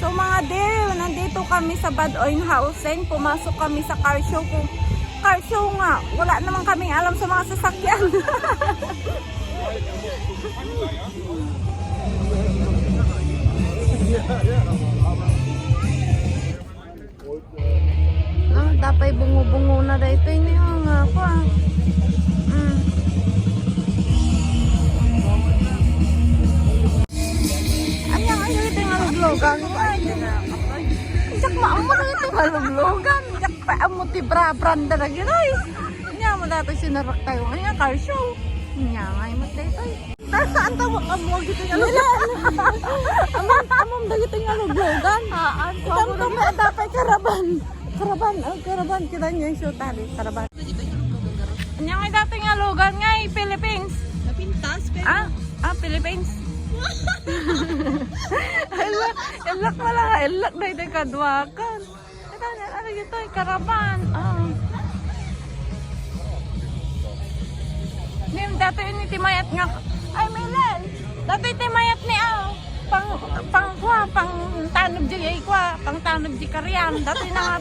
Hello mga dear, nandito kami sa Badoyne Housing. Pumasok kami sa car show. Car show nga, wala naman kaming alam sa mga sasakyan. Dapat bungo-bungo na dito ini nga ako. Luglogan jak maamo na ito maluglogan jak paamo ti branda na ginoy nya mo dato sinarak tayo nya car show nya ngay mo dito saan tawo amo gitu nga amom dagito nga luglogan itam to may dapat karaban kita nya show tali karaban nya ngay dato nga lugan ngay Philippines napintas pero Philippines. Elak malah elak na ito kadwakan. Ito na, ano ito, karaban. Nim, dato yun itimayat nga. Ay, Milan! Dato itimayat ni pang tanog di ay kwa, pang tanog di karyan. Dato yun na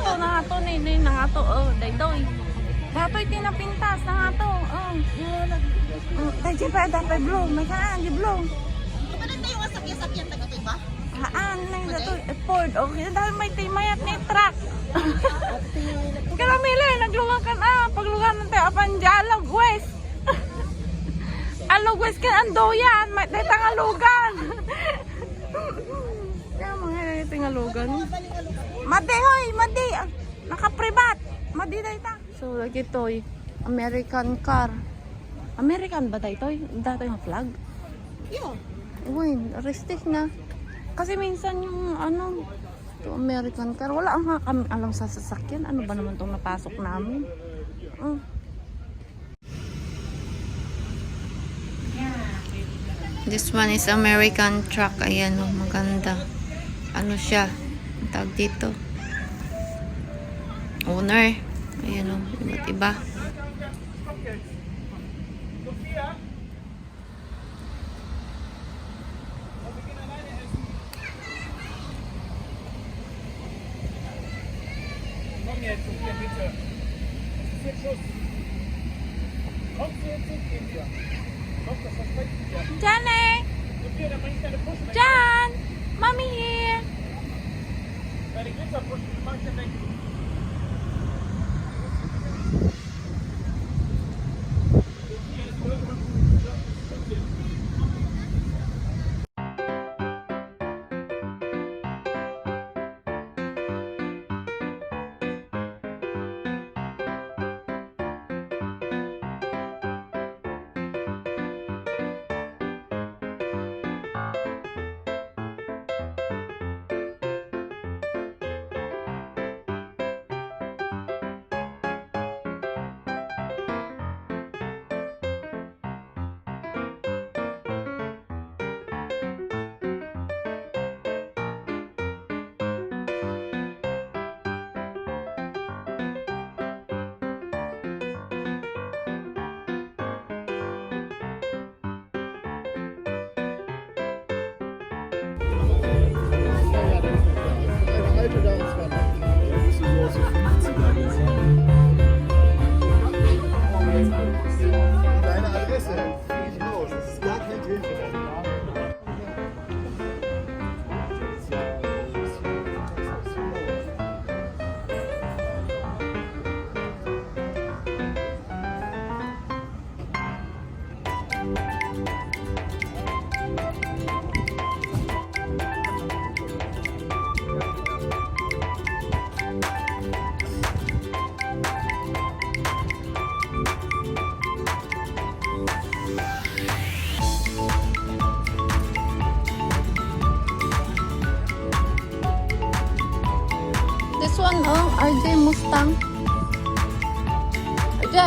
nga to, daydoy. Dato itinapintas na nga to, Dahil pa, dapat blow. May kaan, di blow. Kapanan tayo ang sakya-sakyan tagatoy ba? Haan, na yun dato. Ford, okay. Dahil may timayat ni truck. Karamila, naglungan ka na. Paglungan tayo, Apanjalog West. Alog West ka ando yan. May dahil tangalugan. Kaya mga dahil tangalugan. Madi, hoy, madi. Nakapribat. Madi dahil ta. So, lagi to'y American car. American ba dito? Dato yung flag? Yeah. Uy, restik na. Kasi minsan yung to American car, wala nga kami alam sa sasakyan. Ano ba naman itong napasok namin? This one is American truck. Ayan o, maganda. Ano siya? Ang tawag dito. Owner. Ayan o, iba't iba. Johnny! John! Mommy here! Deine Adresse, finde ich los. Das ist gar kein Thema. This one, RJ Mustang. RJ.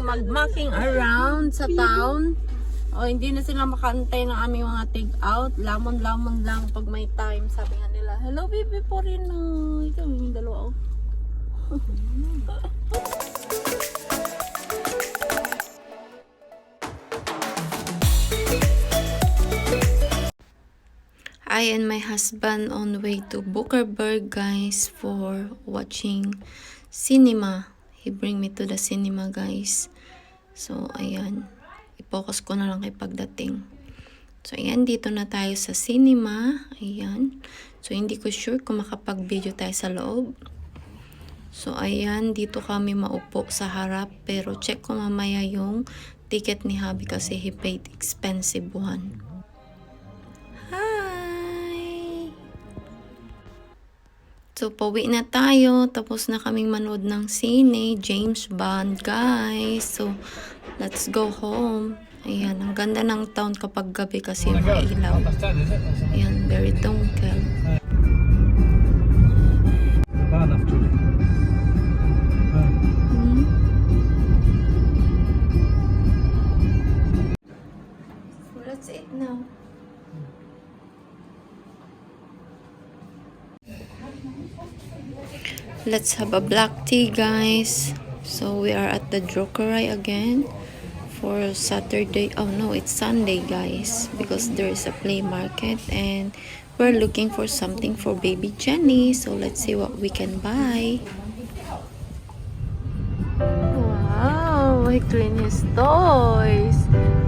mag-mucking around sa town. O, hindi na sila makantay ng aming mga take-out. Lamon-lamon lang pag may time. Sabi nga nila, hello baby po rin. Ito yung dalawa. I and my husband on way to Buckerberg, guys, for watching cinema. He bring me to the cinema, guys. So, ayan. I-focus ko na lang kay pagdating. So, ayan. Dito na tayo sa cinema. Ayan. So, hindi ko sure kung makapag-video tayo sa loob. So, ayan. Dito kami maupo sa harap. Pero, check ko mamaya yung ticket ni hubby kasi he paid expensive one. Hi! So, pauwi na tayo. Tapos na kaming manood ng sine. James Bond, guys. So, let's go home. Ayan, ang ganda ng town kapag gabi kasi mailaw. Ayan, very dunkel. So, let's eat now. Let's have a black tea, guys. So we are at the Druckerei again for Saturday. Oh no, it's Sunday, guys, because there is a play market and we're looking for something for baby Jenny. So let's see what we can buy. Wow, he clean his toys.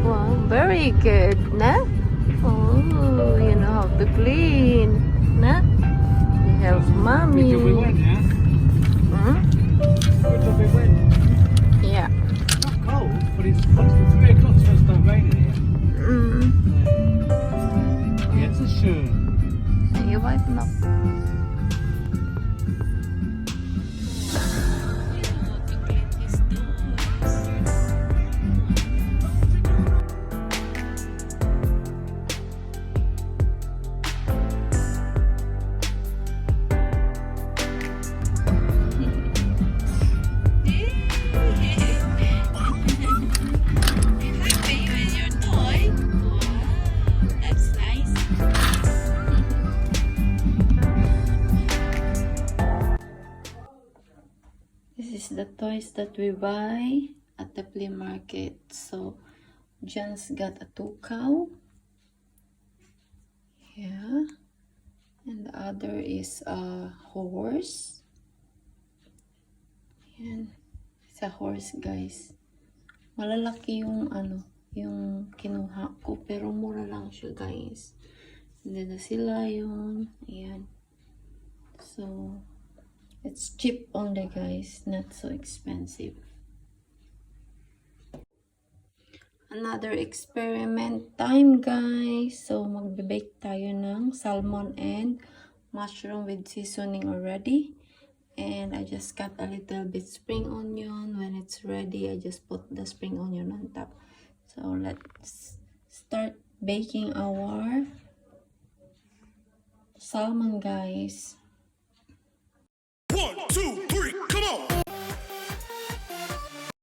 Wow, very good, na? Oh, you know how to clean, na? You help mommy. Yeah. Not cold, but it's 3 o'clock, so it's not raining here. Yeah, it's a sure. You wipe them up. The toys that we buy at the flea market. So John's got a 2 cow, yeah, and the other is a horse. Yan, it's a horse, guys. Malalaki yung yung kinuha ko, pero mura lang siya, guys. Hindi na sila yung ayan. So it's cheap only, guys, not so expensive. Another experiment time, guys. So magbe-bake tayo ng salmon and mushroom with seasoning already. And I just cut a little bit spring onion. When it's ready, I just put the spring onion on top. So let's start baking our salmon, guys.